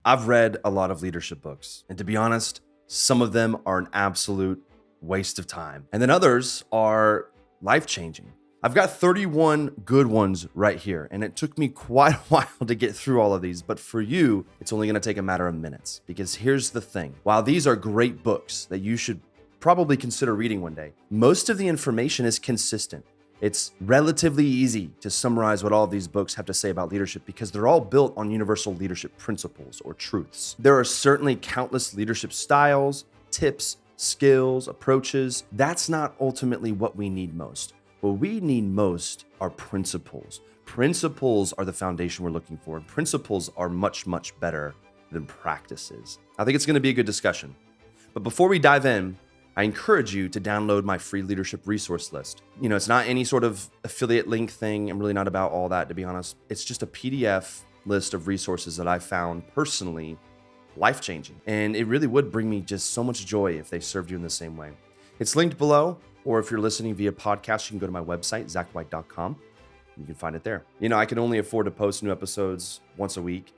I've read a lot of leadership books, and to be honest, some of them are an absolute waste of time. And then others are life-changing. I've got 31 good ones right here, and it took me quite a while to get through all of these, but for you, it's only gonna take a matter of minutes. Because here's the thing, while these are great books that you should probably consider reading one day, most of the information is consistent. It's relatively easy to summarize what all of these books have to say about leadership because they're all built on universal leadership principles or truths. There are certainly countless leadership styles, tips, skills, approaches. That's not ultimately what we need most. What we need most are principles. Principles are the foundation we're looking for, and principles are much, much better than practices. I think it's going to be a good discussion. But before we dive in, I encourage you to download my free leadership resource list. You know, it's not any sort of affiliate link thing. I'm really not about all that, to be honest. It's just a PDF list of resources that I found personally life-changing. And it really would bring me just so much joy if they served you in the same way. It's linked below, or if you're listening via podcast, you can go to my website, zachwhite.com. You can find it there. You know, I can only afford to post new episodes once a week.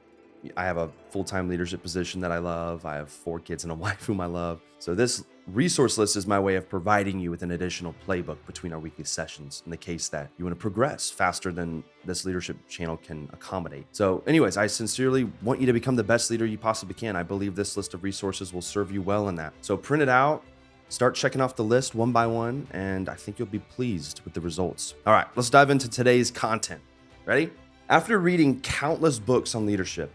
I have a full-time leadership position that I love. I have 4 kids and a wife whom I love. So this resource list is my way of providing you with an additional playbook between our weekly sessions in the case that you want to progress faster than this leadership channel can accommodate. So anyways, I sincerely want you to become the best leader you possibly can. I believe this list of resources will serve you well in that. So print it out, start checking off the list one by one, and I think you'll be pleased with the results. All right, let's dive into today's content. Ready? After reading countless books on leadership,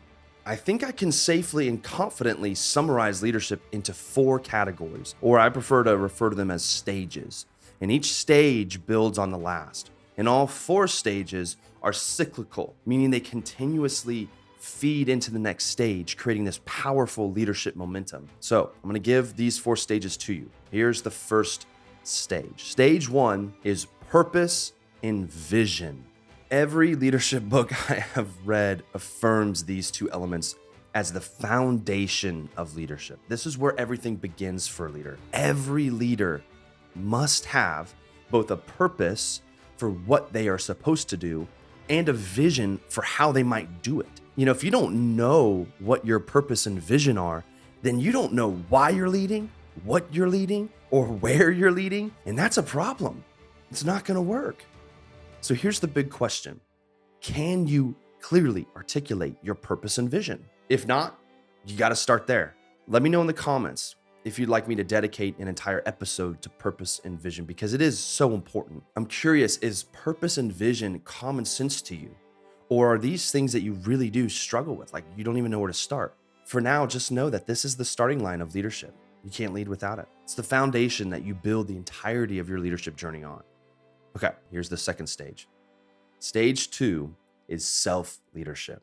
I think I can safely and confidently summarize leadership into 4 categories, or I prefer to refer to them as stages. And each stage builds on the last. And all 4 stages are cyclical, meaning they continuously feed into the next stage, creating this powerful leadership momentum. So I'm gonna give these 4 stages to you. Here's the first stage. Stage 1 is purpose and vision. Every leadership book I have read affirms these 2 elements as the foundation of leadership. This is where everything begins for a leader. Every leader must have both a purpose for what they are supposed to do and a vision for how they might do it. You know, if you don't know what your purpose and vision are, then you don't know why you're leading, what you're leading, or where you're leading, and that's a problem. It's not gonna work. So here's the big question. Can you clearly articulate your purpose and vision? If not, you got to start there. Let me know in the comments if you'd like me to dedicate an entire episode to purpose and vision, because it is so important. I'm curious, is purpose and vision common sense to you? Or are these things that you really do struggle with? Like you don't even know where to start? For now, just know that this is the starting line of leadership. You can't lead without it. It's the foundation that you build the entirety of your leadership journey on. Okay, here's the second stage. Stage 2 is self-leadership.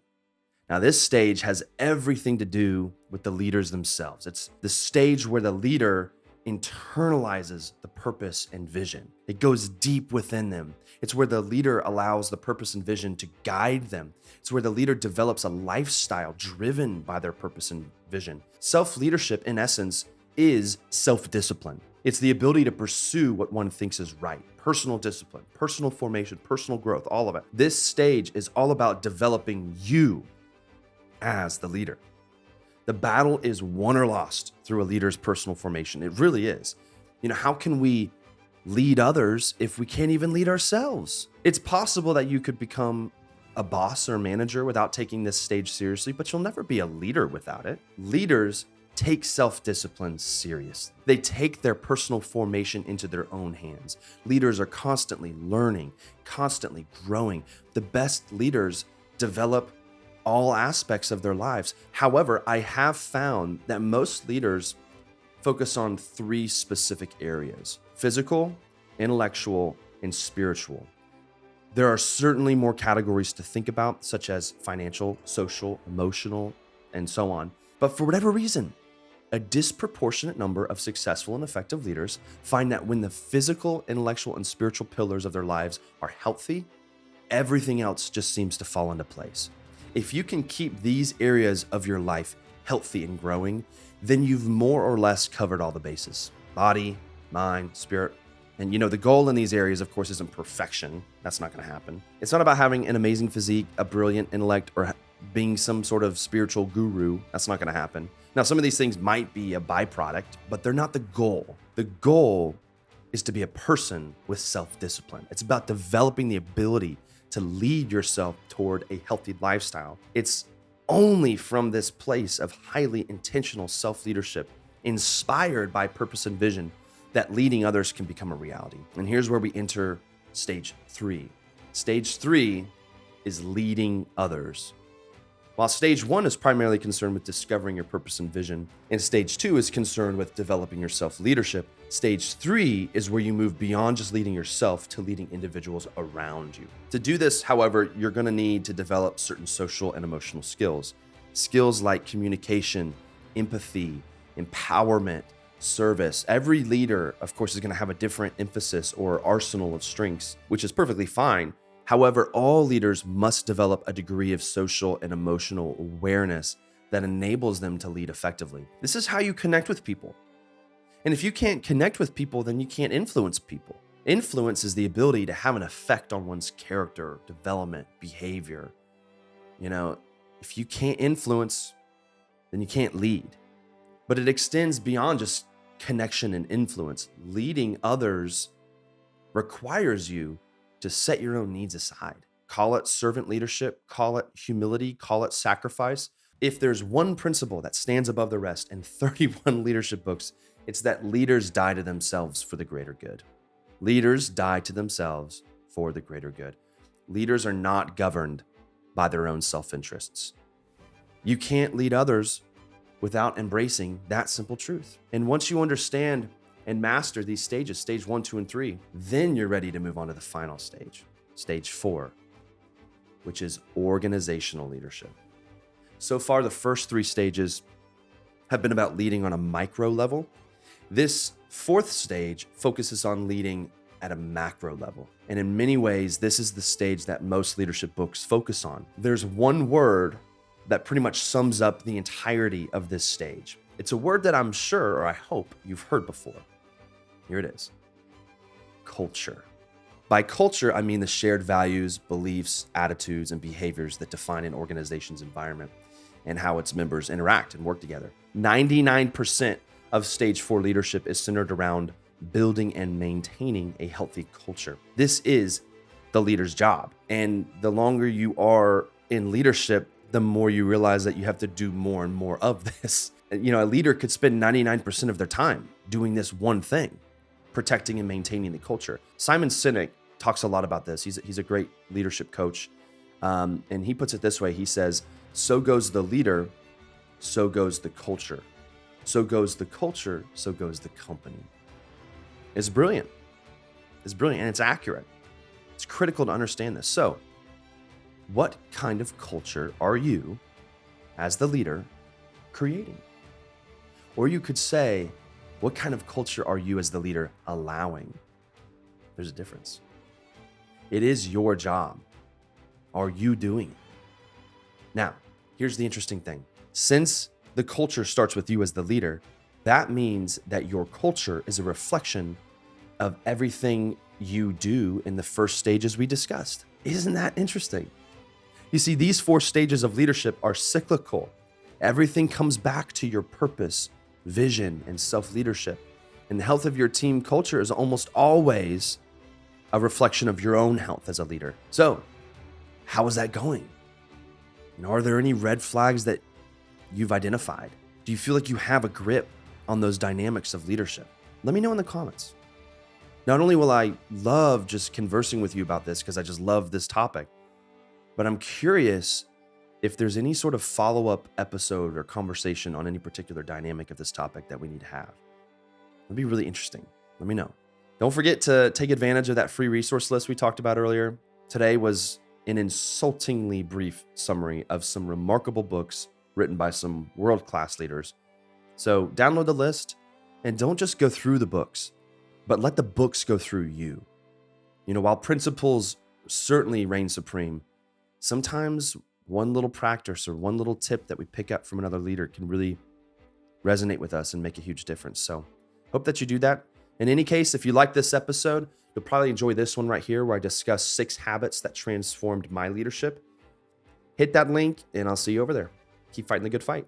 Now, this stage has everything to do with the leaders themselves. It's the stage where the leader internalizes the purpose and vision. It goes deep within them. It's where the leader allows the purpose and vision to guide them. It's where the leader develops a lifestyle driven by their purpose and vision. Self-leadership, in essence, is self-discipline. It's the ability to pursue what one thinks is right. Personal discipline, personal formation, personal growth, all of it. This stage is all about developing you as the leader. The battle is won or lost through a leader's personal formation. It really is. You know, how can we lead others if we can't even lead ourselves? It's possible that you could become a boss or manager without taking this stage seriously, but you'll never be a leader without it. Leaders take self-discipline seriously. They take their personal formation into their own hands. Leaders are constantly learning, constantly growing. The best leaders develop all aspects of their lives. However, I have found that most leaders focus on 3 specific areas: physical, intellectual, and spiritual. There are certainly more categories to think about, such as financial, social, emotional, and so on. But for whatever reason, a disproportionate number of successful and effective leaders find that when the physical, intellectual, and spiritual pillars of their lives are healthy, everything else just seems to fall into place. If you can keep these areas of your life healthy and growing, then you've more or less covered all the bases: body, mind, spirit. And you know, the goal in these areas, of course, isn't perfection. That's not going to happen. It's not about having an amazing physique, a brilliant intellect, or being some sort of spiritual guru. That's not going to happen. Now, some of these things might be a byproduct, but they're not the goal. The goal is to be a person with self-discipline. It's about developing the ability to lead yourself toward a healthy lifestyle. It's only from this place of highly intentional self-leadership, inspired by purpose and vision, that leading others can become a reality. And here's where we enter stage 3. Stage 3 is leading others. While stage 1 is primarily concerned with discovering your purpose and vision, and stage 2 is concerned with developing your self-leadership, stage 3 is where you move beyond just leading yourself to leading individuals around you. To do this, however, you're going to need to develop certain social and emotional skills. Skills like communication, empathy, empowerment, service. Every leader, of course, is going to have a different emphasis or arsenal of strengths, which is perfectly fine. However, all leaders must develop a degree of social and emotional awareness that enables them to lead effectively. This is how you connect with people. And if you can't connect with people, then you can't influence people. Influence is the ability to have an effect on one's character, development, behavior. If you can't influence, then you can't lead. But it extends beyond just connection and influence. Leading others requires you to set your own needs aside. Call it servant leadership, call it humility, call it sacrifice. If there's one principle that stands above the rest in 31 leadership books, it's that leaders die to themselves for the greater good. Leaders die to themselves for the greater good. Leaders are not governed by their own self-interests. You can't lead others without embracing that simple truth. And once you understand and master these stages, stage 1, 2, and 3, then you're ready to move on to the final stage, stage 4, which is organizational leadership. So far, the first 3 stages have been about leading on a micro level. This 4th stage focuses on leading at a macro level. And in many ways, this is the stage that most leadership books focus on. There's one word that pretty much sums up the entirety of this stage. It's a word that I'm sure, or I hope, you've heard before. Here it is: culture. By culture, I mean the shared values, beliefs, attitudes, and behaviors that define an organization's environment and how its members interact and work together. 99% of stage 4 leadership is centered around building and maintaining a healthy culture. This is the leader's job. And the longer you are in leadership, the more you realize that you have to do more and more of this. A leader could spend 99% of their time doing this one thing, protecting and maintaining the culture. Simon Sinek talks a lot about this. He's a great leadership coach. And he puts it this way. He says, so goes the leader, so goes the culture. So goes the culture, so goes the company. It's brilliant. It's brilliant, and it's accurate. It's critical to understand this. So, what kind of culture are you, as the leader, creating? Or you could say, what kind of culture are you as the leader allowing? There's a difference. It is your job. Are you doing it? Now, here's the interesting thing. Since the culture starts with you as the leader, that means that your culture is a reflection of everything you do in the first stages we discussed. Isn't that interesting? You see, these 4 stages of leadership are cyclical. Everything comes back to your purpose, vision, and self-leadership. And the health of your team culture is almost always a reflection of your own health as a leader. So, how is that going? Are there any red flags that you've identified? Do you feel like you have a grip on those dynamics of leadership? Let me know in the comments. Not only will I love just conversing with you about this because I just love this topic, but I'm curious if there's any sort of follow-up episode or conversation on any particular dynamic of this topic that we need to have. It'd be really interesting. Let me know. Don't forget to take advantage of that free resource list we talked about earlier. Today was an insultingly brief summary of some remarkable books written by some world-class leaders. So download the list and don't just go through the books, but let the books go through you. While principles certainly reign supreme, sometimes one little practice or one little tip that we pick up from another leader can really resonate with us and make a huge difference. So hope that you do that. In any case, if you like this episode, you'll probably enjoy this one right here where I discuss 6 habits that transformed my leadership. hit that link and I'll see you over there. Keep fighting the good fight.